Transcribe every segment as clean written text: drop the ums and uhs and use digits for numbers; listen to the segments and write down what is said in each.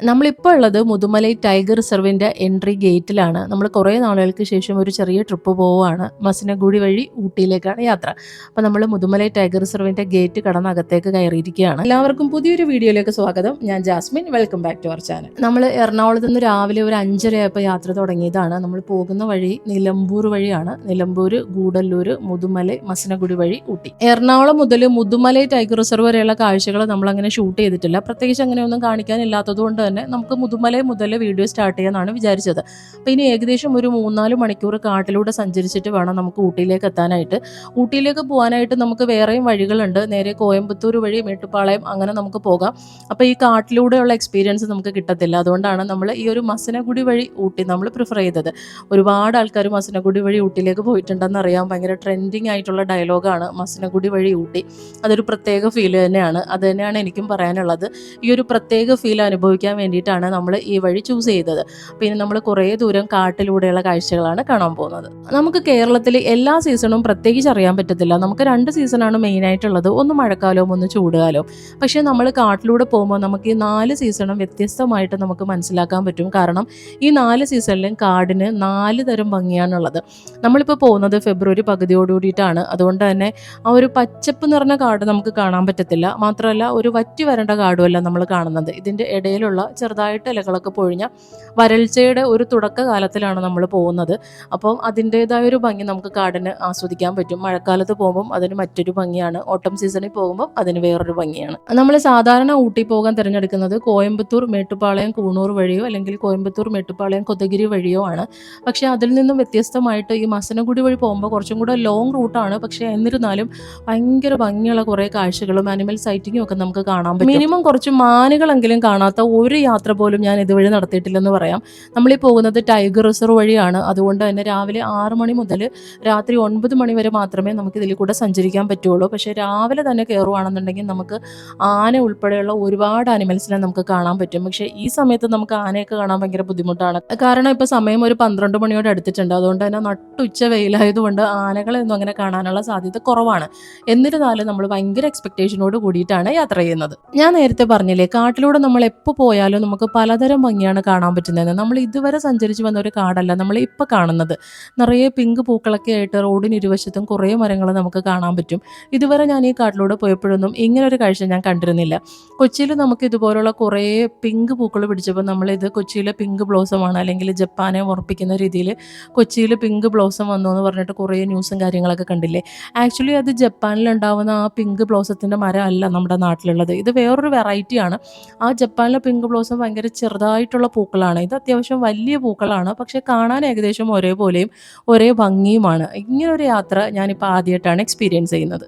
നമ്മളിപ്പോൾ ഉള്ളത് Mudumalai tiger റിസർവിൻ്റെ entry ഗേറ്റിലാണ്. നമ്മൾ കുറേ നാളുകൾക്ക് ശേഷം ഒരു ചെറിയ ട്രിപ്പ് പോവുകയാണ്. മസിനഗുഡി വഴി ഊട്ടിയിലേക്കാണ് യാത്ര. അപ്പോൾ നമ്മൾ മുതുമലൈ ടൈഗർ റിസർവിൻ്റെ ഗേറ്റ് കടന്ന് അകത്തേക്ക് കയറിയിരിക്കുകയാണ്. എല്ലാവർക്കും പുതിയൊരു വീഡിയോയിലേക്ക് സ്വാഗതം. ഞാൻ Jasmin. Welcome back to our channel. നമ്മൾ എറണാകുളത്ത് നിന്ന് രാവിലെ ഒരു 5:30 ആയപ്പോൾ യാത്ര തുടങ്ങിയതാണ്. നമ്മൾ പോകുന്ന വഴി നിലമ്പൂർ വഴിയാണ്. നിലമ്പൂർ, ഗൂഡല്ലൂർ, മുതുമലൈ, മസിനഗുഡി വഴി ഊട്ടി. എറണാകുളം മുതൽ മുതുമലൈ ടൈഗർ റിസർവ് വരെയുള്ള കാഴ്ചകൾ നമ്മളങ്ങനെ ഷൂട്ട് ചെയ്തിട്ടില്ല. പ്രത്യേകിച്ച് അങ്ങനെയൊന്നും കാണിക്കാനില്ലാത്തതുകൊണ്ട് തന്നെ നമുക്ക് മുതുമല മുതൽ വീഡിയോ സ്റ്റാർട്ട് ചെയ്യാനാണ് വിചാരിച്ചത്. അപ്പോൾ ഇനി ഏകദേശം ഒരു 3-4 മണിക്കൂർ കാട്ടിലൂടെ സഞ്ചരിച്ചിട്ട് വേണം നമുക്ക് ഊട്ടിയിലേക്ക് എത്താനായിട്ട്. ഊട്ടിയിലേക്ക് പോകാനായിട്ട് നമുക്ക് വേറെയും വഴികളുണ്ട്. നേരെ കോയമ്പത്തൂർ വഴി മേട്ടുപ്പാളയം അങ്ങനെ നമുക്ക് പോകാം. അപ്പോൾ ഈ കാട്ടിലൂടെയുള്ള എക്സ്പീരിയൻസ് നമുക്ക് കിട്ടത്തില്ല. അതുകൊണ്ടാണ് നമ്മൾ ഈ ഒരു മസിനഗുഡി വഴി ഊട്ടി നമ്മൾ പ്രിഫർ ചെയ്തത്. ഒരുപാട് ആൾക്കാർ മസിനഗുഡി വഴി ഊട്ടിയിലേക്ക് പോയിട്ടുണ്ടെന്ന് അറിയാം. ഭയങ്കര ട്രെൻഡിങ് ആയിട്ടുള്ള ഡയലോഗാണ് മസിനഗുഡി വഴി ഊട്ടി. അതൊരു പ്രത്യേക ഫീൽ തന്നെയാണ്. അത് തന്നെയാണ് എനിക്കും പറയാനുള്ളത്. ഈ ഒരു പ്രത്യേക ഫീൽ അനുഭവിക്കാൻ വേണ്ടിയിട്ടാണ് നമ്മൾ ഈ വഴി ചൂസ് ചെയ്തത്. പിന്നെ നമ്മൾ കുറേ ദൂരം കാട്ടിലൂടെയുള്ള കാഴ്ചകളാണ് കാണാൻ പോകുന്നത്. നമുക്ക് കേരളത്തിൽ എല്ലാ സീസണും പ്രത്യേകിച്ച് അറിയാൻ പറ്റത്തില്ല. നമുക്ക് 2 സീസണാണ് മെയിനായിട്ടുള്ളത്. ഒന്ന് മഴക്കാലവും ഒന്ന് ചൂടുകാലവും. പക്ഷേ നമ്മൾ കാട്ടിലൂടെ പോകുമ്പോൾ നമുക്ക് ഈ 4 സീസണും വ്യത്യസ്തമായിട്ട് നമുക്ക് മനസ്സിലാക്കാൻ പറ്റും. കാരണം ഈ 4 സീസണിലും കാടിന് 4 തരം ഭംഗിയാണുള്ളത്. നമ്മളിപ്പോൾ പോകുന്നത് ഫെബ്രുവരി പകുതിയോടുകൂടിയിട്ടാണ്. അതുകൊണ്ട് തന്നെ ആ ഒരു പച്ചപ്പ് നിറഞ്ഞ കാട് നമുക്ക് കാണാൻ പറ്റത്തില്ല. മാത്രമല്ല ഒരു വറ്റി വരേണ്ട കാടുമല്ല നമ്മൾ കാണുന്നത്. ഇതിൻ്റെ ഇടയിലുള്ള ചെറുതായിട്ട് ഇലകളൊക്കെ പൊഴിഞ്ഞ വരൾച്ചയുടെ ഒരു തുടക്കകാലത്തിലാണ് നമ്മൾ പോകുന്നത്. അപ്പം അതിൻ്റേതായ ഒരു ഭംഗി നമുക്ക് കാടിന് ആസ്വദിക്കാൻ പറ്റും. മഴക്കാലത്ത് പോകുമ്പം അതിന് മറ്റൊരു ഭംഗിയാണ്. ഓട്ടം സീസണിൽ പോകുമ്പോൾ അതിന് വേറൊരു ഭംഗിയാണ്. നമ്മൾ സാധാരണ ഊട്ടി പോകാൻ തിരഞ്ഞെടുക്കുന്നത് കോയമ്പത്തൂർ, മേട്ടുപ്പാളയം, കൂണൂർ വഴിയോ അല്ലെങ്കിൽ കോയമ്പത്തൂർ, മേട്ടുപ്പാളയം, കൊതഗിരി വഴിയോ ആണ്. പക്ഷേ അതിൽ നിന്നും വ്യത്യസ്തമായിട്ട് ഈ മസനഗുഡി വഴി പോകുമ്പോൾ കുറച്ചും കൂടെ ലോങ് റൂട്ടാണ്. പക്ഷേ എന്നിരുന്നാലും ഭയങ്കര ഭംഗിയുള്ള കുറേ കാഴ്ചകളും ആനിമൽ സൈറ്റിങ്ങും ഒക്കെ നമുക്ക് കാണാൻ പറ്റും. മിനിമം കുറച്ച് മാനുകളെങ്കിലും കാണാത്ത ഒരു യാത്ര പോലും ഞാൻ ഇതുവഴി നടത്തിയിട്ടില്ലെന്ന് പറയാം. നമ്മളീ പോകുന്നത് ടൈഗർ റിസർവ് വഴിയാണ്. അതുകൊണ്ട് തന്നെ രാവിലെ 6 മണി മുതൽ രാത്രി 9 മണി വരെ മാത്രമേ നമുക്ക് ഇതിൽ കൂടെ സഞ്ചരിക്കാൻ പറ്റുള്ളൂ. പക്ഷേ രാവിലെ തന്നെ കയറുവാണെന്നുണ്ടെങ്കിൽ നമുക്ക് ആന ഉൾപ്പെടെയുള്ള ഒരുപാട് ആനിമൽസിനെ നമുക്ക് കാണാൻ പറ്റും. പക്ഷേ ഈ സമയത്ത് നമുക്ക് ആനയൊക്കെ കാണാൻ ഭയങ്കര ബുദ്ധിമുട്ടാണ്. കാരണം ഇപ്പോൾ സമയം ഒരു 12 മണിയോട് അടുത്തിട്ടുണ്ട്. അതുകൊണ്ട് തന്നെ നട്ടുച്ച വെയിലായതുകൊണ്ട് ആനകളെയൊന്നും അങ്ങനെ കാണാനുള്ള സാധ്യത കുറവാണ്. എന്നിരുന്നാലും നമ്മൾ ഭയങ്കര എക്സ്പെക്ടേഷനോട് കൂടിയിട്ടാണ് യാത്ര ചെയ്യുന്നത്. ഞാൻ നേരത്തെ പറഞ്ഞില്ലേ, കാട്ടിലൂടെ നമ്മൾ എപ്പോൾ പോയാലും നമുക്ക് പലതരം ഭംഗിയാണ് കാണാൻ പറ്റുന്നത്. നമ്മൾ ഇതുവരെ സഞ്ചരിച്ച് വന്ന ഒരു കാടല്ല നമ്മൾ ഇപ്പോൾ കാണുന്നത്. നിറയെ പിങ്ക് പൂക്കളൊക്കെ ആയിട്ട് റോഡിന് ഇരുവശത്തും കുറേ മരങ്ങൾ നമുക്ക് കാണാൻ പറ്റും. ഇതുവരെ ഞാൻ ഈ കാട്ടിലൂടെ പോയപ്പോഴൊന്നും ഇങ്ങനൊരു കാഴ്ച ഞാൻ കണ്ടിരുന്നില്ല. കൊച്ചിയിൽ നമുക്ക് ഇതുപോലുള്ള കുറേ പിങ്ക് പൂക്കൾ പിടിച്ചപ്പോൾ നമ്മളിത് കൊച്ചിയിലെ പിങ്ക് ബ്ലോസമാണ് അല്ലെങ്കിൽ ജപ്പാനെ ഉറപ്പിക്കുന്ന രീതിയിൽ കൊച്ചിയിൽ പിങ്ക് ബ്ലോസം വന്നു എന്ന് പറഞ്ഞിട്ട് കുറേ ന്യൂസും കാര്യങ്ങളൊക്കെ കണ്ടില്ലേ. ആക്ച്വലി അത് ജപ്പാനിലുണ്ടാവുന്ന ആ പിങ്ക് ബ്ലോസത്തിൻ്റെ മരം അല്ല നമ്മുടെ നാട്ടിലുള്ളത്. ഇത് വേറൊരു വെറൈറ്റിയാണ്. ആ ജപ്പാനിലെ പിങ്ക് ബ്ലോസം ഭയങ്കര ചെറുതായിട്ടുള്ള പൂക്കളാണ്. ഇത് അത്യാവശ്യം വലിയ പൂക്കളാണ്. പക്ഷേ കാണാൻ ഏകദേശം ഒരേപോലെയും ഒരേ ഭംഗിയുമാണ്. ഇങ്ങനൊരു യാത്ര ഞാനിപ്പോൾ ആദ്യമായിട്ടാണ് എക്സ്പീരിയൻസ് ചെയ്യുന്നത്.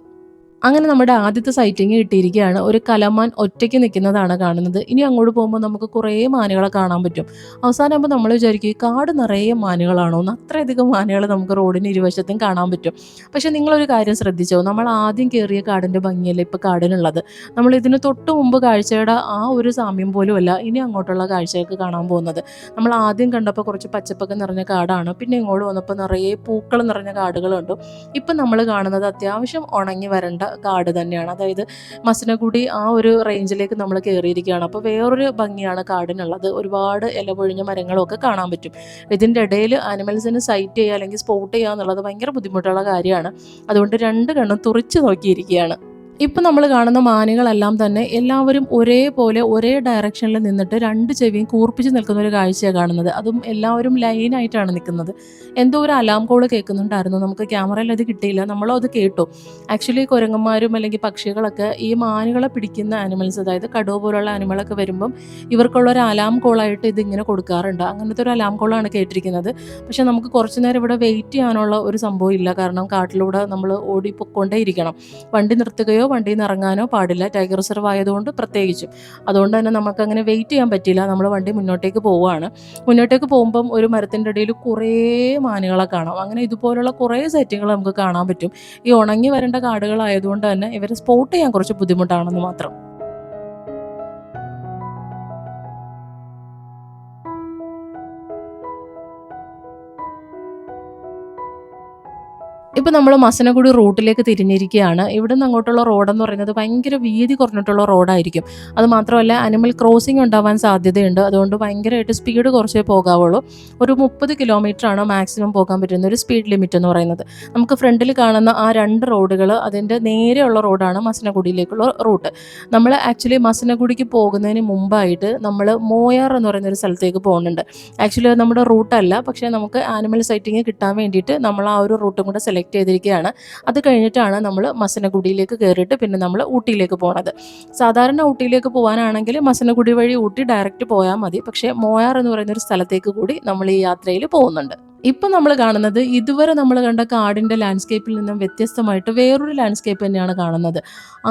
അങ്ങനെ നമ്മുടെ ആദ്യത്തെ സൈറ്റിങ് കിട്ടിയിരിക്കുകയാണ്. ഒരു കലമാൻ ഒറ്റയ്ക്ക് നിൽക്കുന്നതാണ് കാണുന്നത്. ഇനി അങ്ങോട്ട് പോകുമ്പോൾ നമുക്ക് കുറേ മാനുകളെ കാണാൻ പറ്റും. അവസാനമാകുമ്പോൾ നമ്മൾ വിചാരിക്കും ഈ കാട് നിറയെ മാനുകളാണോ എന്ന്. അത്രയധികം മാനുകൾ നമുക്ക് റോഡിന് ഇരുവശത്തും കാണാൻ പറ്റും. പക്ഷേ നിങ്ങളൊരു കാര്യം ശ്രദ്ധിച്ചോ, നമ്മൾ ആദ്യം കയറിയ കാടിൻ്റെ ഭംഗിയല്ല ഇപ്പോൾ കാടിനുള്ളത്. നമ്മൾ ഇതിന് തൊട്ട് മുമ്പ് കാഴ്ചയുടെ ആ ഒരു സാമ്യം പോലും അല്ല ഇനി അങ്ങോട്ടുള്ള കാഴ്ചയൊക്കെ കാണാൻ പോകുന്നത്. നമ്മൾ ആദ്യം കണ്ടപ്പോൾ കുറച്ച് പച്ചപ്പൊക്കെ നിറഞ്ഞ കാടാണ്. പിന്നെ ഇങ്ങോട്ട് വന്നപ്പോൾ നിറയെ പൂക്കൾ നിറഞ്ഞ കാടുകളുണ്ട്. ഇപ്പം നമ്മൾ കാണുന്നത് അത്യാവശ്യം ഉണങ്ങി വരേണ്ട കാട് തന്നെയാണ്. അതായത് മസനഗുഡി ആ ഒരു റേഞ്ചിലേക്ക് നമ്മൾ കയറിയിരിക്കുകയാണ്. അപ്പോൾ വേറൊരു ഭംഗിയാണ് കാടിനുള്ളത്. ഒരുപാട് ഇല പൊഴിഞ്ഞ മരങ്ങളൊക്കെ കാണാൻ പറ്റും. ഇതിൻ്റെ ഇടയിൽ ആനിമൽസിന് സൈറ്റ് ചെയ്യുക അല്ലെങ്കിൽ സ്പോട്ട് ചെയ്യുക എന്നുള്ളത് ഭയങ്കര ബുദ്ധിമുട്ടുള്ള കാര്യമാണ്. അതുകൊണ്ട് 2 കണ്ണും തുറിച്ച് നോക്കിയിരിക്കുകയാണ്. ഇപ്പം നമ്മൾ കാണുന്ന മാനുകളെല്ലാം തന്നെ എല്ലാവരും ഒരേപോലെ ഒരേ ഡയറക്ഷനിൽ നിന്നിട്ട് 2 ചെവിയും കൂർപ്പിച്ച് നിൽക്കുന്ന ഒരു കാഴ്ചയാണ് കാണുന്നത്. അതും എല്ലാവരും ലൈനായിട്ടാണ് നിൽക്കുന്നത്. എന്തോ ഒരു അലാം കോൾ കേൾക്കുന്നുണ്ടായിരുന്നു. നമുക്ക് ക്യാമറയിൽ അത് കിട്ടിയില്ല, നമ്മളും അത് കേട്ടു. ആക്ച്വലി കുരങ്ങന്മാരും അല്ലെങ്കിൽ പക്ഷികളൊക്കെ ഈ മാനുകളെ പിടിക്കുന്ന ആനിമൽസ്, അതായത് കടുവ പോലുള്ള ആനിമലൊക്കെ വരുമ്പം ഇവർക്കുള്ളൊരു അലാം കോളായിട്ട് ഇതിങ്ങനെ കൊടുക്കാറുണ്ട്. അങ്ങനത്തെ ഒരു അലാം കോളാണ് കേട്ടിരിക്കുന്നത്. പക്ഷേ നമുക്ക് കുറച്ച് നേരം ഇവിടെ വെയിറ്റ് ചെയ്യാനുള്ള ഒരു സംഭവം ഇല്ല. കാരണം കാട്ടിലൂടെ നമ്മൾ ഓടി പൊയ്ക്കൊണ്ടേ ഇരിക്കണം. വണ്ടി നിർത്തുകയോ വണ്ടിയിൽ നിന്ന് ഇറങ്ങാനോ പാടില്ല. ടൈഗർ റിസർവ് ആയതുകൊണ്ട് പ്രത്യേകിച്ചും. അതുകൊണ്ട് തന്നെ നമുക്കങ്ങനെ വെയിറ്റ് ചെയ്യാൻ പറ്റില്ല. നമ്മൾ വണ്ടി മുന്നോട്ടേക്ക് പോവുകയാണ്. മുന്നോട്ടേക്ക് പോകുമ്പം ഒരു മരത്തിൻ്റെ ഇടയിൽ കുറേ മാനുകളെ കാണാം. അങ്ങനെ ഇതുപോലുള്ള കുറേ സെറ്റിങ്ങൾ നമുക്ക് കാണാൻ പറ്റും. ഈ ഉണങ്ങി വരേണ്ട കാടുകളായതുകൊണ്ട് തന്നെ ഇവരെ സ്പോട്ട് ചെയ്യാൻ കുറച്ച് ബുദ്ധിമുട്ടാണെന്ന് മാത്രം. ഇപ്പം നമ്മൾ മസനഗുഡി റൂട്ടിലേക്ക് തിരിഞ്ഞിരിക്കുകയാണ്. ഇവിടുന്ന് അങ്ങോട്ടുള്ള റോഡെന്ന് പറയുന്നത് ഭയങ്കര വീതി കുറഞ്ഞിട്ടുള്ള റോഡായിരിക്കും. അത് മാത്രമല്ല അനിമൽ ക്രോസിംഗ് ഉണ്ടാവാൻ സാധ്യതയുണ്ട്. അതുകൊണ്ട് ഭയങ്കരമായിട്ട് സ്പീഡ് കുറച്ചേ പോകാവുള്ളൂ. ഒരു 30 കിലോമീറ്ററാണ് മാക്സിമം പോകാൻ പറ്റുന്ന ഒരു സ്പീഡ് ലിമിറ്റ് എന്ന് പറയുന്നത്. നമുക്ക് ഫ്രണ്ടിൽ കാണുന്ന ആ 2 റോഡുകൾ അതിൻ്റെ നേരെയുള്ള റോഡാണ് മസനഗുഡിയിലേക്കുള്ള റൂട്ട്. നമ്മൾ ആക്ച്വലി മസനഗുഡിക്ക് പോകുന്നതിന് മുമ്പായിട്ട് നമ്മൾ മോയാർ എന്ന് പറയുന്നൊരു സ്ഥലത്തേക്ക് പോകുന്നുണ്ട്. ആക്ച്വലി അത് നമ്മുടെ റൂട്ടല്ല, പക്ഷേ നമുക്ക് ആനിമൽ സൈറ്റിങ് കിട്ടാൻ വേണ്ടിയിട്ട് നമ്മൾ ആ ഒരു റൂട്ടും കൂടെ സെലക്ട് ചെയ്തിരിക്കുകയാണ്. അത് കഴിഞ്ഞിട്ടാണ് നമ്മൾ മസനഗുഡിയിലേക്ക് കയറിയിട്ട് പിന്നെ നമ്മൾ ഊട്ടിയിലേക്ക് പോണത്. സാധാരണ ഊട്ടിയിലേക്ക് പോകാനാണെങ്കിൽ മസനഗുഡി വഴി ഊട്ടി ഡയറക്റ്റ് പോയാൽ മതി. പക്ഷേ മോയാർ എന്ന് പറയുന്ന ഒരു സ്ഥലത്തേക്ക് കൂടി നമ്മൾ ഈ യാത്രയിൽ പോകുന്നുണ്ട്. ഇപ്പം നമ്മൾ കാണുന്നത് ഇതുവരെ നമ്മൾ കണ്ട കാടിൻ്റെ ലാൻഡ്സ്കേപ്പിൽ നിന്നും വ്യത്യസ്തമായിട്ട് വേറൊരു ലാൻഡ്സ്കേപ്പ് തന്നെയാണ് കാണുന്നത്.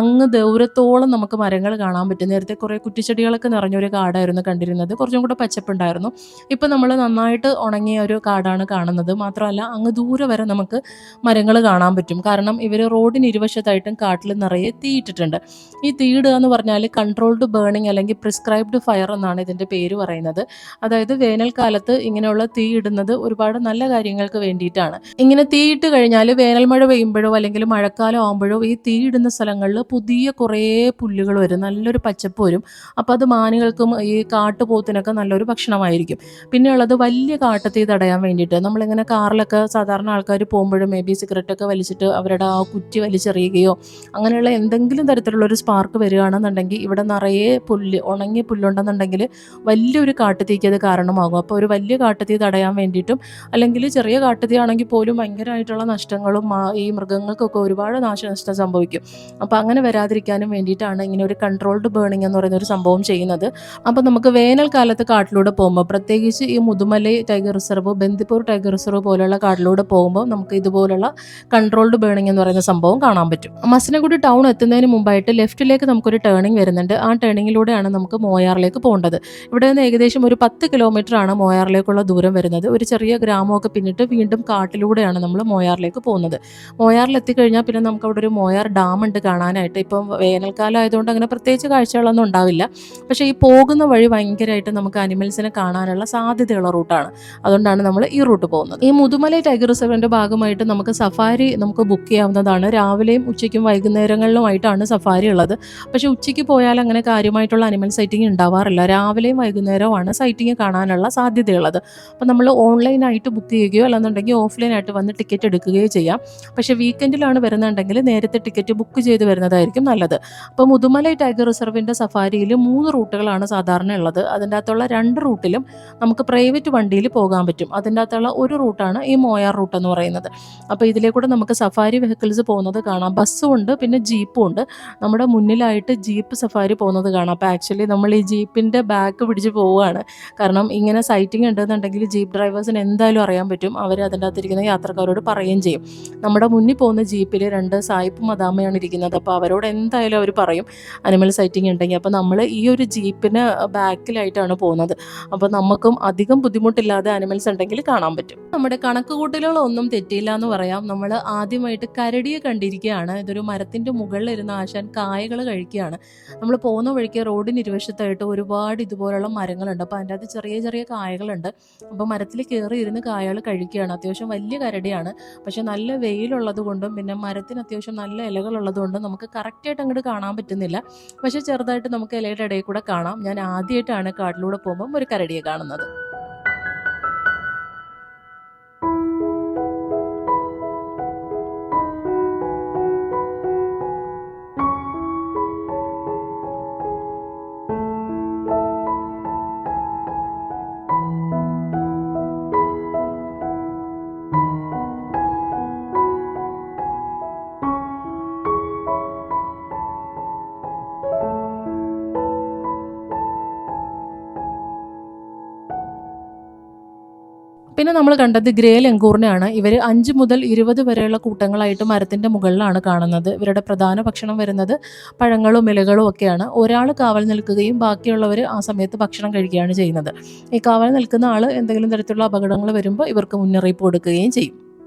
അങ്ങ് ദൂരത്തോളം നമുക്ക് മരങ്ങൾ കാണാൻ പറ്റും. നേരത്തെ കുറേ കുറ്റിച്ചെടികളൊക്കെ നിറഞ്ഞൊരു കാടായിരുന്നു കണ്ടിരുന്നത്. കുറച്ചും കൂടെ പച്ചപ്പുണ്ടായിരുന്നു. ഇപ്പം നമ്മൾ നന്നായിട്ട് ഉണങ്ങിയ ഒരു കാടാണ് കാണുന്നത്. മാത്രമല്ല അങ്ങ് ദൂരെ വരെ നമുക്ക് മരങ്ങൾ കാണാൻ പറ്റും. കാരണം ഇവർ റോഡിന് ഇരുവശത്തായിട്ടും കാട്ടിൽ നിറയെ തീയിട്ടിട്ടുണ്ട്. ഈ തീയിടുക എന്ന് പറഞ്ഞാൽ കൺട്രോൾഡ് ബേണിംഗ് അല്ലെങ്കിൽ പ്രിസ്ക്രൈബ്ഡ് ഫയർ എന്നാണ് ഇതിൻ്റെ പേര് പറയുന്നത്. അതായത് വേനൽക്കാലത്ത് ഇങ്ങനെയുള്ള തീ ഇടുന്നത് ഒരുപാട് നല്ല കാര്യങ്ങൾക്ക് വേണ്ടിയിട്ടാണ്. ഇങ്ങനെ തീയിട്ട് കഴിഞ്ഞാൽ വേനൽ മഴ പെയ്യുമ്പോഴോ അല്ലെങ്കിൽ മഴക്കാലം ആകുമ്പോഴോ ഈ തീയിടുന്ന സ്ഥലങ്ങളിൽ പുതിയ കുറേ പുല്ലുകൾ വരും, നല്ലൊരു പച്ചപ്പ് വരും. അപ്പോൾ അത് മാനുകൾക്കും ഈ കാട്ടുപോത്തിനൊക്കെ നല്ലൊരു ഭക്ഷണമായിരിക്കും. പിന്നെ ഉള്ളത് വലിയ കാട്ടുതീ തടയാൻ വേണ്ടിയിട്ട് നമ്മളിങ്ങനെ കാറിലൊക്കെ സാധാരണ ആൾക്കാർ പോകുമ്പോഴും മേ ബി സിഗരറ്റൊക്കെ വലിച്ചിട്ട് അവരുടെ ആ കുറ്റി വലിച്ചെറിയുകയോ അങ്ങനെയുള്ള എന്തെങ്കിലും തരത്തിലുള്ളൊരു സ്പാർക്ക് വരികയാണെന്നുണ്ടെങ്കിൽ ഇവിടെ നിറയെ ഉണങ്ങിയ പുല്ലുണ്ടെന്നുണ്ടെങ്കിൽ വലിയൊരു കാട്ടുതീക്ക് അത് കാരണമാകും. അപ്പോൾ ഒരു വലിയ കാട്ടുതീ തടയാൻ വേണ്ടിയിട്ടും അല്ലെങ്കിൽ ചെറിയ കാട്ടുതീയാണെങ്കിൽ പോലും ഭയങ്കരമായിട്ടുള്ള നഷ്ടങ്ങളും ഈ മൃഗങ്ങൾക്കൊക്കെ ഒരുപാട് നാശനഷ്ടം സംഭവിക്കും. അപ്പോൾ അങ്ങനെ വരാതിരിക്കാനും വേണ്ടിയിട്ടാണ് ഇങ്ങനെ ഒരു കൺട്രോൾഡ് ബേണിംഗ് എന്ന് പറയുന്ന ഒരു സംഭവം ചെയ്യുന്നത്. അപ്പോൾ നമുക്ക് വേനൽക്കാലത്ത് കാട്ടിലൂടെ പോകുമ്പോൾ, പ്രത്യേകിച്ച് ഈ Mudumalai tiger reserve, Bandipur tiger reserve പോലെയുള്ള കാട്ടിലൂടെ പോകുമ്പോൾ നമുക്ക് ഇതുപോലുള്ള കൺട്രോൾഡ് ബേണിംഗ് എന്ന് പറയുന്ന സംഭവം കാണാൻ പറ്റും. മസനഗുഡി ടൗൺ എത്തുന്നതിന് മുമ്പായിട്ട് ലെഫ്റ്റിലേക്ക് നമുക്കൊരു ടേണിംഗ് വരുന്നുണ്ട്. ആ ടേണിങ്ങിലൂടെയാണ് നമുക്ക് മോയാറിലേക്ക് പോകേണ്ടത്. ഇവിടെ നിന്ന് ഏകദേശം ഒരു 10 കിലോമീറ്റർ ആണ് മോയാറിലേക്കുള്ള ദൂരം വരുന്നത്. ഒരു ചെറിയ ഗ്രാമമൊക്കെ പിന്നിട്ട് വീണ്ടും കാട്ടിലൂടെയാണ് നമ്മൾ മോയാറിലേക്ക് പോകുന്നത്. മോയാറിൽ എത്തിക്കഴിഞ്ഞാൽ പിന്നെ നമുക്ക് അവിടെ ഒരു മോയാർ ഡാം ഉണ്ട് കാണാനായിട്ട്. ഇപ്പം വേനൽക്കാലം ആയതുകൊണ്ട് അങ്ങനെ പ്രത്യേകിച്ച് കാഴ്ചകളൊന്നും ഉണ്ടാവില്ല. പക്ഷേ ഈ പോകുന്ന വഴി ഭയങ്കരമായിട്ട് നമുക്ക് അനിമൽസിനെ കാണാനുള്ള സാധ്യതയുള്ള റൂട്ടാണ്. അതുകൊണ്ടാണ് നമ്മൾ ഈ റൂട്ട് പോകുന്നത്. ഈ മുതുമലൈ ടൈഗർ റിസർവിൻ്റെ ഭാഗമായിട്ട് നമുക്ക് സഫാരി ബുക്ക് ചെയ്യാവുന്നതാണ്. രാവിലെയും ഉച്ചയ്ക്കും വൈകുന്നേരങ്ങളിലുമായിട്ടാണ് സഫാരി ഉള്ളത്. പക്ഷേ ഉച്ചയ്ക്ക് പോയാൽ അങ്ങനെ കാര്യമായിട്ടുള്ള അനിമൽ സൈറ്റിംഗ് ഉണ്ടാവാറില്ല. രാവിലെയും വൈകുന്നേരവുമാണ് സൈറ്റിംഗ് കാണാനുള്ള സാധ്യതയുള്ളത്. അപ്പോൾ നമ്മൾ ഓൺലൈനായിട്ട് ബുക്ക് ചെയ്യുകയോ അല്ലെന്നുണ്ടെങ്കിൽ ഓഫ്ലൈനായിട്ട് വന്ന് ടിക്കറ്റ് എടുക്കുകയോ ചെയ്യാം. പക്ഷേ വീക്കെൻഡിലാണ് വരുന്നുണ്ടെങ്കിൽ നേരത്തെ ടിക്കറ്റ് ബുക്ക് ചെയ്ത് വരുന്നതായിരിക്കും നല്ലത്. അപ്പോൾ മുതുമലൈ ടൈഗർ റിസർവിൻ്റെ സഫാരിയിൽ 3 റൂട്ടുകളാണ് സാധാരണ ഉള്ളത്. അതിൻ്റെ അകത്തുള്ള 2 റൂട്ടിലും നമുക്ക് പ്രൈവറ്റ് വണ്ടിയിൽ പോകാൻ പറ്റും. അതിൻ്റെ അകത്തുള്ള ഒരു റൂട്ടാണ് ഈ മോയാർ റൂട്ട് എന്ന് പറയുന്നത്. അപ്പോൾ ഇതിലേക്കൂടെ നമുക്ക് സഫാരി വെഹിക്കിൾസ് പോകുന്നത് കാണാം. ബസ്സും ഉണ്ട്, പിന്നെ ജീപ്പും ഉണ്ട്. നമ്മുടെ മുന്നിലായിട്ട് ജീപ്പ് സഫാരി പോകുന്നത് കാണാം. അപ്പോൾ ആക്ച്വലി നമ്മൾ ഈ ജീപ്പിൻ്റെ ബാക്ക് പിടിച്ച് പോവുകയാണ്. കാരണം ഇങ്ങനെ സൈറ്റിംഗ് ഉണ്ടെന്നുണ്ടെങ്കിൽ ജീപ്പ് ഡ്രൈവേഴ്സിന് എന്തായാലും അറിയാൻ പറ്റും. അവർ അതിൻ്റെ അകത്തിരിക്കുന്ന യാത്രക്കാരോട് പറയുകയും ചെയ്യും. നമ്മുടെ മുന്നിൽ പോകുന്ന ജീപ്പിൽ 2 സായിപ്പും മദാമയാണ് ഇരിക്കുന്നത്. അപ്പോൾ അവരോട് എന്തായാലും അവർ പറയും അനിമൽ സൈറ്റിംഗ് ഉണ്ടെങ്കിൽ. അപ്പോൾ നമ്മൾ ഈ ഒരു ജീപ്പിന് ബാക്കിലായിട്ടാണ് പോകുന്നത്. അപ്പോൾ നമുക്കും അധികം ബുദ്ധിമുട്ടില്ലാതെ അനിമൽസ് ഉണ്ടെങ്കിൽ കാണാൻ പറ്റും. നമ്മുടെ കണക്കുകൂട്ടലുകളൊന്നും തെറ്റിയില്ല എന്ന് പറയാം. നമ്മൾ ആദ്യമായിട്ട് കരടിയെ കണ്ടിരിക്കുകയാണ്. ഇതൊരു മരത്തിൻ്റെ മുകളിലിരുന്ന് ആശാൻ കായകൾ കഴിക്കുകയാണ്. നമ്മൾ പോകുന്ന വഴിക്ക് റോഡിന് ഇരുവശത്തായിട്ട് ഒരുപാട് ഇതുപോലുള്ള മരങ്ങളുണ്ട്. അപ്പോൾ അതിൻ്റെ അകത്ത് ചെറിയ ചെറിയ കായകളുണ്ട്. അപ്പോൾ മരത്തിൽ കയറി ഇരുന്ന് കായകൾ കഴിക്കുകയാണ്. അത്യാവശ്യം വലിയ കരടിയാണ്. പക്ഷെ നല്ല വെയിലുള്ളത് കൊണ്ടും പിന്നെ മരത്തിന് അത്യാവശ്യം നല്ല ഇലകളുള്ളത് കൊണ്ടും നമുക്ക് കറക്റ്റായിട്ട് അങ്ങോട്ട് കാണാൻ പറ്റുന്നില്ല. പക്ഷെ ചെറുതായിട്ട് നമുക്ക് ഇലയുടെ ഇടയിൽ കൂടെ കാണാം. ഞാൻ ആദ്യമായിട്ടാണ് കാട്ടിലൂടെ പോകുമ്പം ഒരു കരടിയെ കാണുന്നത്. പിന്നെ നമ്മൾ കണ്ടത് ഗ്രേ ലങ്കൂറിനെയാണ്. ഇവർ 5 മുതൽ 20 വരെയുള്ള കൂട്ടങ്ങളായിട്ട് മരത്തിൻ്റെ മുകളിലാണ് കാണുന്നത്. ഇവരുടെ പ്രധാന ഭക്ഷണം വരുന്നത് പഴങ്ങളും ഇലകളും ഒക്കെയാണ്. ഒരാൾ കാവൽ നിൽക്കുകയും ബാക്കിയുള്ളവർ ആ സമയത്ത് ഭക്ഷണം കഴിക്കുകയാണ് ചെയ്യുന്നത്. ഈ കാവൽ നിൽക്കുന്ന ആൾ എന്തെങ്കിലും തരത്തിലുള്ള അപകടങ്ങൾ വരുമ്പോൾ ഇവർക്ക് മുന്നറിയിപ്പ് കൊടുക്കുകയും ചെയ്യും.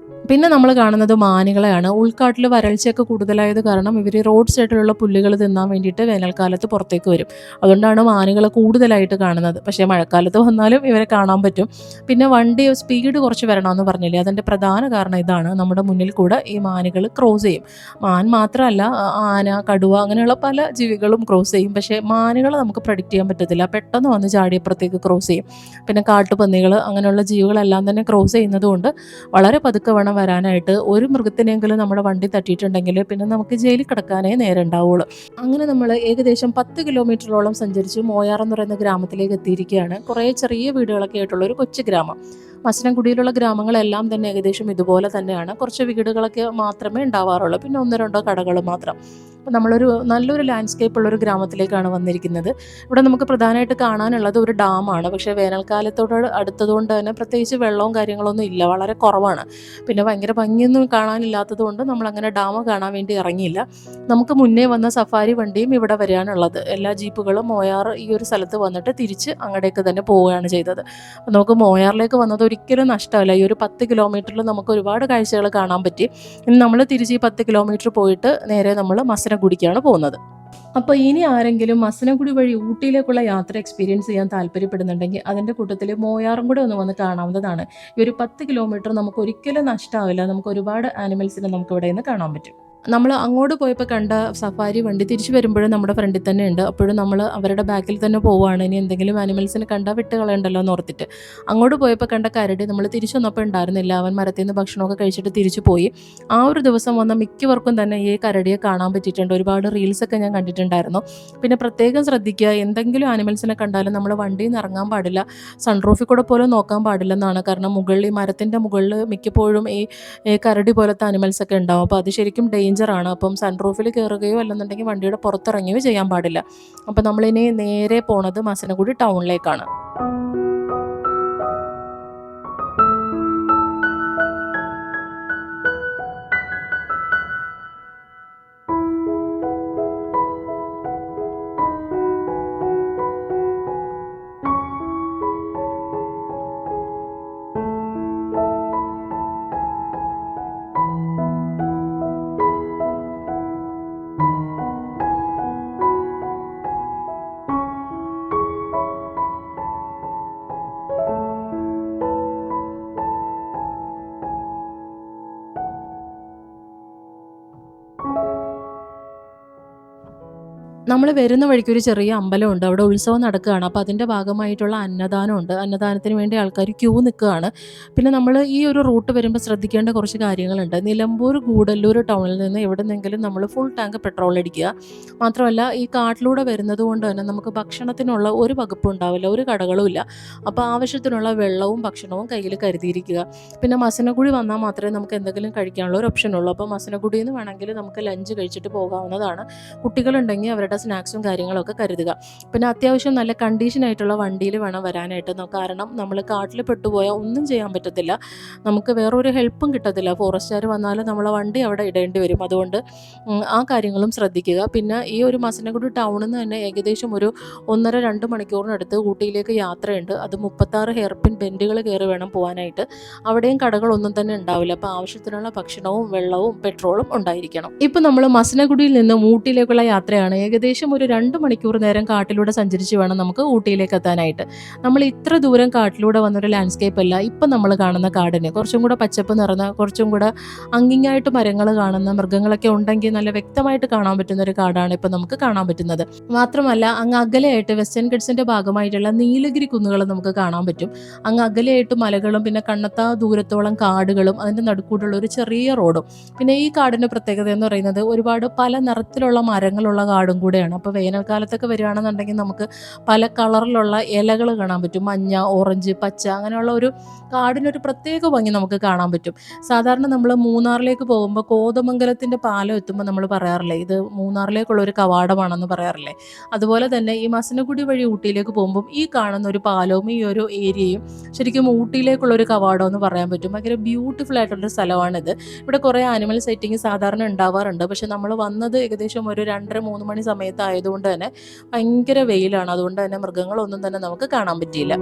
പിന്നെ നമ്മൾ കാണുന്നത് മാനുകളെയാണ്. ഉൾക്കാട്ടിൽ വരൾച്ചയൊക്കെ കൂടുതലായത് കാരണം ഇവർ റോഡ് സൈഡിലുള്ള പുല്ലുകൾ തിന്നാൻ വേണ്ടിയിട്ട് വേനൽക്കാലത്ത് പുറത്തേക്ക് വരും. അതുകൊണ്ടാണ് മാനുകളെ കൂടുതലായിട്ട് കാണുന്നത്. പക്ഷേ മഴക്കാലത്ത് വന്നാലും ഇവരെ കാണാൻ പറ്റും. പിന്നെ വണ്ടി സ്പീഡ് കുറച്ച് വരണമെന്ന് പറഞ്ഞില്ലേ, അതിൻ്റെ പ്രധാന കാരണം ഇതാണ്. നമ്മുടെ മുന്നിൽ കൂടെ ഈ മാനുകൾ ക്രോസ് ചെയ്യും. മാൻ മാത്രമല്ല, ആന, കടുവ അങ്ങനെയുള്ള പല ജീവികളും ക്രോസ് ചെയ്യും. പക്ഷേ മാനുകളെ നമുക്ക് പ്രഡിക്റ്റ് ചെയ്യാൻ പറ്റത്തില്ല. പെട്ടെന്ന് വന്ന് ചാടിയപ്പുറത്തേക്ക് ക്രോസ് ചെയ്യും. പിന്നെ കാട്ടുപന്നികൾ അങ്ങനെയുള്ള ജീവികളെല്ലാം തന്നെ ക്രോസ് ചെയ്യുന്നത് കൊണ്ട് വളരെ പതുക്കെ വേണം വരാനായിട്ട്. ഒരു മൃഗത്തിനെങ്കിലും നമ്മുടെ വണ്ടി തട്ടിയിട്ടുണ്ടെങ്കിൽ പിന്നെ നമുക്ക് ജയിലിൽ കിടക്കാനേ നേരം ഉണ്ടാവുള്ളൂ. അങ്ങനെ നമ്മൾ ഏകദേശം 10 കിലോമീറ്ററോളം സഞ്ചരിച്ച് മോയാർ എന്ന് പറയുന്ന ഗ്രാമത്തിലേക്ക് എത്തിയിരിക്കുകയാണ്. കുറേ ചെറിയ വീടുകളൊക്കെ ആയിട്ടുള്ള ഒരു കൊച്ചു ഗ്രാമം. മസനഗുഡിയിലുള്ള ഗ്രാമങ്ങളെല്ലാം തന്നെ ഏകദേശം ഇതുപോലെ തന്നെയാണ്. കുറച്ച് വീടുകളൊക്കെ മാത്രമേ ഉണ്ടാവാറുള്ളൂ, പിന്നെ 1-2 കടകൾ മാത്രം. അപ്പോൾ നമ്മളൊരു നല്ലൊരു ലാൻഡ്സ്കേപ്പ് ഉള്ളൊരു ഗ്രാമത്തിലേക്കാണ് വന്നിരിക്കുന്നത്. ഇവിടെ നമുക്ക് പ്രധാനമായിട്ട് കാണാനുള്ളത് ഒരു ഡാമാണ്. പക്ഷേ വേനൽക്കാലത്തോട് അടുത്തതുകൊണ്ട് തന്നെ പ്രത്യേകിച്ച് വെള്ളവും കാര്യങ്ങളൊന്നും ഇല്ല, വളരെ കുറവാണ്. പിന്നെ ഭയങ്കര ഭംഗിയൊന്നും കാണാനില്ലാത്തത് കൊണ്ട് നമ്മളങ്ങനെ ഡാം കാണാൻ വേണ്ടി ഇറങ്ങിയില്ല. നമുക്ക് മുന്നേ വന്ന സഫാരി വണ്ടിയും ഇവിടെ വരികയാണുള്ളത്. എല്ലാ ജീപ്പുകളും മോയാർ ഈ ഒരു സ്ഥലത്ത് വന്നിട്ട് തിരിച്ച് അങ്ങടേക്ക് തന്നെ പോവുകയാണ് ചെയ്തത്. അപ്പോൾ നമുക്ക് മോയാറിലേക്ക് വന്നത് ഒരിക്കലും നഷ്ടമല്ല. ഈ ഒരു 10 കിലോമീറ്ററിൽ നമുക്ക് ഒരുപാട് കാഴ്ചകൾ കാണാൻ പറ്റി. ഇനി നമ്മൾ തിരിച്ച് ഈ 10 കിലോമീറ്റർ പോയിട്ട് നേരെ നമ്മൾ മസനഗുഡിക്കാണ് പോകുന്നത്. അപ്പോൾ ഇനി ആരെങ്കിലും മസനഗുഡി വഴി ഊട്ടിയിലേക്കുള്ള യാത്ര എക്സ്പീരിയൻസ് ചെയ്യാൻ താല്പര്യപ്പെടുന്നുണ്ടെങ്കിൽ അതിൻ്റെ കൂട്ടത്തിൽ മോയാറും കൂടെ ഒന്ന് വന്ന് കാണാവുന്നതാണ്. ഈ ഒരു 10 കിലോമീറ്റർ നമുക്ക് ഒരിക്കലും നഷ്ടമാവില്ല. നമുക്ക് ഒരുപാട് ആനിമൽസിനെ നമുക്ക് ഇവിടെ നിന്ന് കാണാൻ പറ്റും. നമ്മൾ അങ്ങോട്ട് പോയപ്പോൾ കണ്ട സഫാരി വണ്ടി തിരിച്ചു വരുമ്പോഴും നമ്മുടെ ഫ്രണ്ടിൽ തന്നെ ഉണ്ട്. അപ്പോഴും നമ്മൾ അവരുടെ ബാക്കിൽ തന്നെ പോവുകയാണ്. ഇനി എന്തെങ്കിലും ആനിമൽസിനെ കണ്ടാൽ വിട്ട് കളയണ്ടല്ലോ എന്ന് ഓർത്തിട്ട്. അങ്ങോട്ട് പോയപ്പോൾ കണ്ട കരടി നമ്മൾ തിരിച്ചു വന്നപ്പോൾ ഉണ്ടായിരുന്നില്ല. അവൻ മരത്തിൽ നിന്ന് ഭക്ഷണമൊക്കെ കഴിച്ചിട്ട് തിരിച്ചു പോയി. ആ ഒരു ദിവസം വന്ന മിക്കവർക്കും തന്നെ ഈ കരടിയെ കാണാൻ പറ്റിയിട്ടുണ്ട്. ഒരുപാട് റീൽസൊക്കെ ഞാൻ കണ്ടിട്ടുണ്ടായിരുന്നു. പിന്നെ പ്രത്യേകം ശ്രദ്ധിക്കുക, എന്തെങ്കിലും ആനിമൽസിനെ കണ്ടാലും നമ്മൾ വണ്ടിയിൽ നിന്ന് ഇറങ്ങാൻ പാടില്ല, സൺറൂഫിൽ കൂടെ പോലും നോക്കാൻ പാടില്ലെന്നാണ്. കാരണം മുകളിൽ ഈ മരത്തിൻ്റെ മുകളിൽ മിക്കപ്പോഴും ഈ കരടി പോലത്തെ ആനിമൽസൊക്കെ ഉണ്ടാവും. അപ്പോൾ അത് ശരിക്കും ഡേഞ്ചറാണ്. അപ്പം സൺറൂഫിൽ കയറുകയോ അല്ലെന്നുണ്ടെങ്കിൽ വണ്ടിയുടെ പുറത്തിറങ്ങുകയോ ചെയ്യാൻ പാടില്ല. അപ്പം നമ്മളിനി നേരെ പോണത് മസനഗുഡി ടൗണിലേക്കാണ്. നമ്മൾ വരുന്ന വഴിക്ക് ഒരു ചെറിയ അമ്പലമുണ്ട്. അവിടെ ഉത്സവം നടക്കുകയാണ്. അപ്പോൾ അതിൻ്റെ ഭാഗമായിട്ടുള്ള അന്നദാനമുണ്ട്. അന്നദാനത്തിന് വേണ്ടി ആൾക്കാർ ക്യൂ നിൽക്കുകയാണ്. പിന്നെ നമ്മൾ ഈ ഒരു റൂട്ട് വരുമ്പോൾ ശ്രദ്ധിക്കേണ്ട കുറച്ച് കാര്യങ്ങളുണ്ട്. നിലമ്പൂർ ഗൂഡല്ലൂർ ടൗണിൽ നിന്ന് എവിടെന്നെങ്കിലും നമ്മൾ ഫുൾ ടാങ്ക് പെട്രോൾ അടിക്കുക. മാത്രമല്ല ഈ കാട്ടിലൂടെ വരുന്നത് കൊണ്ട് തന്നെ നമുക്ക് ഭക്ഷണത്തിനുള്ള ഒരു വകുപ്പും ഉണ്ടാവില്ല, ഒരു കടകളും ഇല്ല. അപ്പോൾ ആവശ്യത്തിനുള്ള വെള്ളവും ഭക്ഷണവും കയ്യിൽ കരുതിയിരിക്കുക. പിന്നെ മസനഗുഡി വന്നാൽ മാത്രമേ നമുക്ക് എന്തെങ്കിലും കഴിക്കാനുള്ള ഒരു ഓപ്ഷൻ ഉള്ളൂ. അപ്പോൾ മസനഗുഡിയിൽ നിന്ന് വേണമെങ്കിൽ നമുക്ക് ലഞ്ച് കഴിച്ചിട്ട് പോകാവുന്നതാണ്. കുട്ടികളുണ്ടെങ്കിൽ അവരുടെ സ്നാക്സും കാര്യങ്ങളൊക്കെ കരുതുക. പിന്നെ അത്യാവശ്യം നല്ല കണ്ടീഷനായിട്ടുള്ള വണ്ടിയിൽ വേണം വരാനായിട്ട്. കാരണം നമ്മൾ കാട്ടിൽ പെട്ടുപോയാൽ ഒന്നും ചെയ്യാൻ പറ്റത്തില്ല, നമുക്ക് വേറൊരു ഹെൽപ്പും കിട്ടത്തില്ല. ഫോറസ്റ്റുകാർ വന്നാലും നമ്മളെ വണ്ടി അവിടെ ഇടേണ്ടി വരും. അതുകൊണ്ട് ആ കാര്യങ്ങളും ശ്രദ്ധിക്കുക. പിന്നെ ഈ ഒരു മസനഗുഡി ടൗണിൽ നിന്ന് തന്നെ ഏകദേശം ഒരു 1.5-2 മണിക്കൂറിനടുത്ത് ഊട്ടിയിലേക്ക് യാത്രയുണ്ട്. അത് 36 ഹെയർപിൻ ബെൻഡുകൾ കയറി വേണം പോകാനായിട്ട്. അവിടെയും കടകളൊന്നും തന്നെ ഉണ്ടാവില്ല. അപ്പോൾ ആവശ്യത്തിനുള്ള ഭക്ഷണവും വെള്ളവും പെട്രോളും ഉണ്ടായിരിക്കണം. ഇപ്പം നമ്മൾ മസനഗുഡിയിൽ നിന്ന് ഊട്ടിയിലേക്കുള്ള യാത്രയാണ്. ഏകദേശം ഒരു 2 മണിക്കൂർ നേരം കാട്ടിലൂടെ സഞ്ചരിച്ച് വേണം നമുക്ക് ഊട്ടിയിലേക്ക് എത്താനായിട്ട്. നമ്മൾ ഇത്ര ദൂരം കാട്ടിലൂടെ വന്നൊരു ലാൻഡ്സ്കേപ്പ് അല്ല ഇപ്പം നമ്മൾ കാണുന്ന കാടിന്. കുറച്ചും കൂടെ പച്ചപ്പ് നിറഞ്ഞ, കുറച്ചും കൂടെ അങ്ങിങ്ങായിട്ട് മരങ്ങൾ കാണുന്ന, മൃഗങ്ങളൊക്കെ ഉണ്ടെങ്കിൽ നല്ല വ്യക്തമായിട്ട് കാണാൻ പറ്റുന്ന ഒരു കാടാണ് ഇപ്പം നമുക്ക് കാണാൻ പറ്റുന്നത്. മാത്രമല്ല അങ്ങ് അകലെയായിട്ട് വെസ്റ്റേൺ ഗട്ട്സിൻ്റെ ഭാഗമായിട്ടുള്ള നീലഗിരി കുന്നുകൾ നമുക്ക് കാണാൻ പറ്റും. അങ്ങ് അകലെയായിട്ട് മലകളും പിന്നെ കണ്ണത്താ ദൂരത്തോളം കാടുകളും അതിൻ്റെ നടുക്കൂടുള്ള ഒരു ചെറിയ റോഡും. പിന്നെ ഈ കാടിൻ്റെ പ്രത്യേകത എന്ന് പറയുന്നത് ഒരുപാട് പല നിറത്തിലുള്ള മരങ്ങളുള്ള കാടും കൂടെയാണ്. അപ്പോൾ വേനൽക്കാലത്തൊക്കെ വരികയാണെന്നുണ്ടെങ്കിൽ നമുക്ക് പല കളറിലുള്ള ഇലകൾ കാണാൻ പറ്റും. മഞ്ഞ, ഓറഞ്ച്, പച്ച, അങ്ങനെയുള്ള ഒരു കാടിനൊരു പ്രത്യേക ഭംഗി നമുക്ക് കാണാൻ പറ്റും. സാധാരണ നമ്മൾ മൂന്നാറിലേക്ക് പോകുമ്പോൾ കോതമംഗലത്തിൻ്റെ പാലം എത്തുമ്പോൾ നമ്മൾ പറയാറില്ലേ ഇത് മൂന്നാറിലേക്കുള്ള ഒരു കവാടമാണെന്ന് പറയാറില്ലേ. അതുപോലെ തന്നെ ഈ മസനഗുഡി വഴി ഊട്ടിയിലേക്ക് പോകുമ്പം ഈ കാണുന്ന ഒരു പാലവും ഈ ഒരു ഏരിയയും ശരിക്കും ഊട്ടിയിലേക്കുള്ള ഒരു കവാടം എന്ന് പറയാൻ പറ്റും. ഭയങ്കര ബ്യൂട്ടിഫുൾ ആയിട്ടുള്ളൊരു സ്ഥലമാണിത്. ഇവിടെ കുറേ ആനിമൽ സൈറ്റിങ് സാധാരണ ഉണ്ടാവാറുണ്ട്. പക്ഷെ നമ്മൾ വന്നത് ഏകദേശം ഒരു 2-3 മണി സമയത്തായതുകൊണ്ട് തന്നെ ഭയങ്കര വെയിലാണ്. അതുകൊണ്ട് തന്നെ മൃഗങ്ങളൊന്നും തന്നെ നമുക്ക് കാണാൻ പറ്റിയില്ല.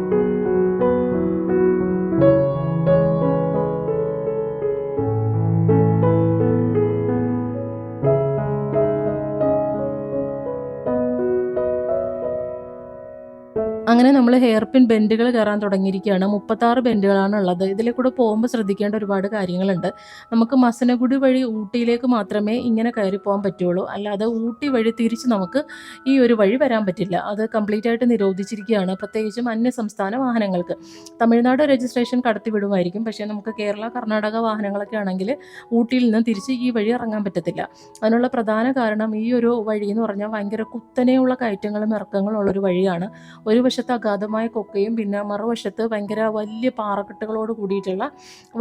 ഹെയർ പിൻ ബെൻഡുകൾ കയറാൻ തുടങ്ങിയിരിക്കുകയാണ്. 36 ബെൻഡുകളാണ് ഉള്ളത്. ഇതിലെ കൂടെ പോകുമ്പോൾ ശ്രദ്ധിക്കേണ്ട ഒരുപാട് കാര്യങ്ങളുണ്ട്. നമുക്ക് മസനഗുഡി വഴി ഊട്ടിയിലേക്ക് മാത്രമേ ഇങ്ങനെ കയറി പോകാൻ പറ്റുള്ളൂ. അല്ലാതെ ഊട്ടി വഴി തിരിച്ച് നമുക്ക് ഈ ഒരു വഴി വരാൻ പറ്റില്ല. അത് കംപ്ലീറ്റ് ആയിട്ട് നിരോധിച്ചിരിക്കുകയാണ്, പ്രത്യേകിച്ചും അന്യസംസ്ഥാന വാഹനങ്ങൾക്ക്. തമിഴ്നാട് രജിസ്ട്രേഷൻ കടത്തി വിടുമായിരിക്കും, പക്ഷേ നമുക്ക് കേരള കർണാടക വാഹനങ്ങളൊക്കെ ആണെങ്കിൽ ഊട്ടിയിൽ നിന്ന് തിരിച്ച് ഈ വഴി ഇറങ്ങാൻ പറ്റത്തില്ല. അതിനുള്ള പ്രധാന കാരണം ഈ ഒരു വഴി എന്ന് പറഞ്ഞാൽ ഭയങ്കര കുത്തനെയുള്ള കയറ്റങ്ങളും ഇറക്കങ്ങളും ഉള്ളൊരു വഴിയാണ്. ഒരു വശത്ത് അഗാധമായ കൊക്കയും പിന്നെ മറുവശത്ത് ഭയങ്കര വലിയ പാറക്കെട്ടുകളോട് കൂടിയിട്ടുള്ള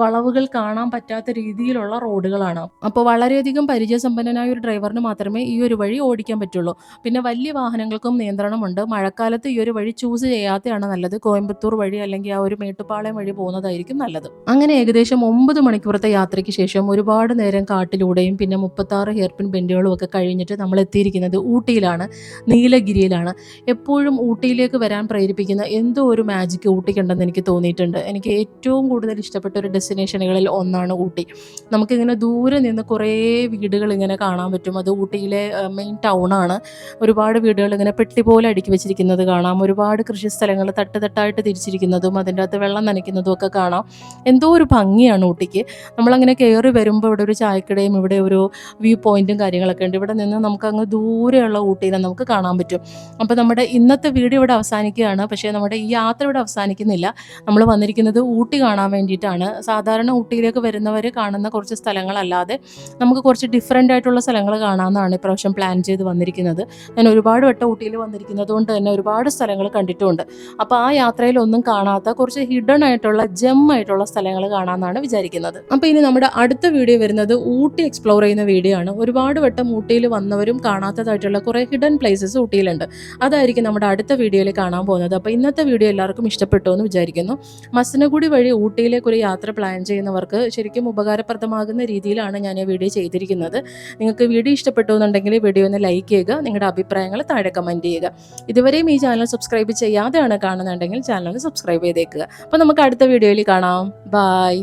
വളവുകൾ കാണാൻ പറ്റാത്ത രീതിയിലുള്ള റോഡുകളാണ്. അപ്പോൾ വളരെയധികം പരിചയസമ്പന്നനായ ഒരു ഡ്രൈവറിന് മാത്രമേ ഈ ഒരു വഴി ഓടിക്കാൻ പറ്റുള്ളൂ. പിന്നെ വലിയ വാഹനങ്ങൾക്കും നിയന്ത്രണമുണ്ട്. മഴക്കാലത്ത് ഈ ഒരു വഴി ചൂസ് ചെയ്യാത്തതാണ് നല്ലത്. കോയമ്പത്തൂർ വഴി അല്ലെങ്കിൽ ആ ഒരു മേട്ടുപ്പാളയം വഴി പോകുന്നതായിരിക്കും നല്ലത്. അങ്ങനെ ഏകദേശം 9 മണിക്കൂറത്തെ യാത്രയ്ക്ക് ശേഷം ഒരുപാട് നേരം കാട്ടിലൂടെയും പിന്നെ 36 ഹെയർ പിൻ ബെൻഡുകളും ഒക്കെ കഴിഞ്ഞിട്ട് നമ്മൾ എത്തിയിരിക്കുന്നത് ഊട്ടിയിലാണ്, നീലഗിരിയിലാണ്. എപ്പോഴും ഊട്ടിയിലേക്ക് വരാൻ പ്രേരിപ്പിക്കുന്ന എന്തോ ഒരു മാജിക് ഊട്ടിക്കുണ്ടെന്ന് എനിക്ക് തോന്നിയിട്ടുണ്ട്. എനിക്ക് ഏറ്റവും കൂടുതൽ ഇഷ്ടപ്പെട്ട ഒരു ഡെസ്റ്റിനേഷനുകളിൽ ഒന്നാണ് ഊട്ടി. നമുക്കിങ്ങനെ ദൂരെ നിന്ന് കുറേ വീടുകൾ ഇങ്ങനെ കാണാൻ പറ്റും. അത് ഊട്ടിയിലെ മെയിൻ ടൗണാണ്. ഒരുപാട് വീടുകൾ ഇങ്ങനെ പെട്ടി പോലെ അടുക്കി വെച്ചിരിക്കുന്നത് കാണാം. ഒരുപാട് കൃഷിസ്ഥലങ്ങൾ തട്ടായിട്ട് തിരിച്ചിരിക്കുന്നതും അതിൻ്റെ അകത്ത് വെള്ളം നനയ്ക്കുന്നതും ഒക്കെ കാണാം. എന്തോ ഒരു ഭംഗിയാണ് ഊട്ടിക്ക്. നമ്മളങ്ങനെ കയറി വരുമ്പോൾ ഇവിടെ ഒരു ചായക്കടയും ഇവിടെ ഒരു വ്യൂ പോയിന്റും കാര്യങ്ങളൊക്കെ ഉണ്ട്. ഇവിടെ നിന്ന് നമുക്ക് അങ്ങ് ദൂരെയുള്ള ഊട്ടീനെ നമുക്ക് കാണാൻ പറ്റും. അപ്പോൾ നമ്മുടെ ഇന്നത്തെ വീഡിയോ ഇവിടെ അവസാനിക്കുകയാണ്. പക്ഷേ നമ്മുടെ ഈ യാത്ര ഇവിടെ അവസാനിക്കുന്നില്ല. നമ്മൾ വന്നിരിക്കുന്നത് ഊട്ടി കാണാൻ വേണ്ടിയിട്ടാണ്. സാധാരണ ഊട്ടിയിലേക്ക് വരുന്നവർ കാണുന്ന കുറച്ച് സ്ഥലങ്ങളല്ലാതെ നമുക്ക് കുറച്ച് ഡിഫറെൻ്റ് ആയിട്ടുള്ള സ്ഥലങ്ങൾ കാണാമെന്നാണ് ഇപ്രാവശ്യം പ്ലാൻ ചെയ്ത് വന്നിരിക്കുന്നത്. ഞാൻ ഒരുപാട് വട്ടം ഊട്ടിയിൽ വന്നിരിക്കുന്നത് കൊണ്ട് തന്നെ ഒരുപാട് സ്ഥലങ്ങൾ കണ്ടിട്ടുമുണ്ട്. അപ്പോൾ ആ യാത്രയിലൊന്നും കാണാത്ത കുറച്ച് ഹിഡൻ ആയിട്ടുള്ള ജെം ആയിട്ടുള്ള സ്ഥലങ്ങൾ കാണാമെന്നാണ് വിചാരിക്കുന്നത്. അപ്പോൾ ഇനി നമ്മുടെ അടുത്ത വീഡിയോ വരുന്നത് ഊട്ടി എക്സ്പ്ലോർ ചെയ്യുന്ന വീഡിയോ ആണ്. ഒരുപാട് വട്ടം ഊട്ടിയിൽ വന്നവരും കാണാത്തതായിട്ടുള്ള കുറേ ഹിഡൻ പ്ലേസസ് ഊട്ടിയിലുണ്ട്. അതായിരിക്കും നമ്മുടെ അടുത്ത വീഡിയോയിൽ കാണാൻ പോകുന്നത്. അപ്പോൾ ഇന്നത്തെ വീഡിയോ എല്ലാവർക്കും ഇഷ്ടപ്പെട്ടു എന്ന് വിചാരിക്കുന്നു. മസനഗുഡി വഴി ഊട്ടിയിലേക്ക് ഒരു യാത്ര പ്ലാൻ ചെയ്യുന്നവർക്ക് ശരിക്കും ഉപകാരപ്രദമാകുന്ന രീതിയിലാണ് ഞാൻ ഈ വീഡിയോ ചെയ്തിരിക്കുന്നത്. നിങ്ങൾക്ക് വീഡിയോ ഇഷ്ടപ്പെട്ടു എന്നുണ്ടെങ്കിൽ വീഡിയോ ഒന്ന് ലൈക്ക് ചെയ്യുക, നിങ്ങളുടെ അഭിപ്രായങ്ങൾ താഴെ കമൻറ്റ് ചെയ്യുക. ഇതുവരെയും ഈ ചാനൽ സബ്സ്ക്രൈബ് ചെയ്യാതെയാണ് കാണുന്നുണ്ടെങ്കിൽ ചാനൽ സബ്സ്ക്രൈബ് ചെയ്തേക്കുക. അപ്പോൾ നമുക്ക് അടുത്ത വീഡിയോയിൽ കാണാം. ബൈ.